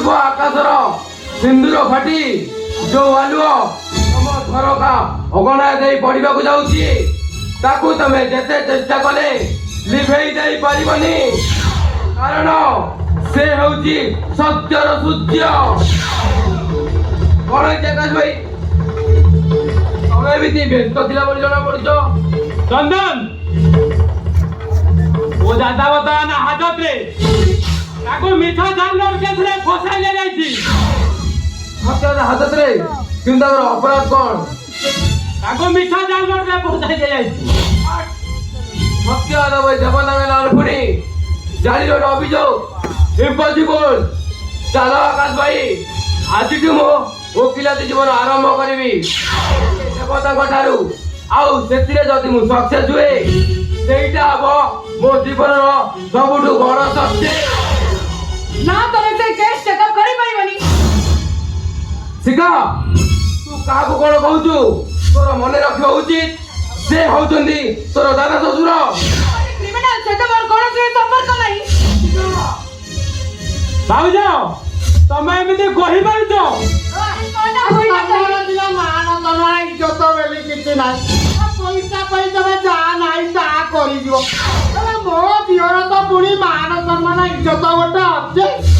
पूर्व आकाशर सिंदूर फाटी जो आलुओ तुम झरका अगणा दे पड़वा जाऊँगी ताकू तमे जेते चेष्टा कले लिभेई दे पारिबनी कारण से होची सत्यर सूर्य कौन आकाश भाई तमे भी व्यस्त थिला बोली जना पड़छ चंदन वो दादा बता ना हाथत रे ताको मिठा जानवर केसरे फसाई ले जाईची सत्य हाथत रे किंतु अपराध कौन ताको मिठा जानवर रे फसाई ले जाईची सत्य भाई देवनामे लालपुणी जाली रोड अभियोग इम्पॉसिबल चलो आकाश भाई आज मो वकिलाती जीवन आरंभ करी देवता ठारू आउ से जदि मु सक्सेस हुए सेटा हम मो जीवन सबुठ बड़ सक्सेस ना तमे से केस चेकअप करी परिबनी शिखा तू काहू कौन कहूचु तोर मन रखिबा उचित से होउचंदी तोर दादा ससुर क्रिमिनल से तो मोर कोन से संपर्क नहीं भाउज तमे एमिति कहि पारुछो इज्जत बेली किसी ना पैसा पैसा जहाँ नहीं ताहा कर मो दिहर तो पुणी मान सम्मान इज्जत गोटे अच्छे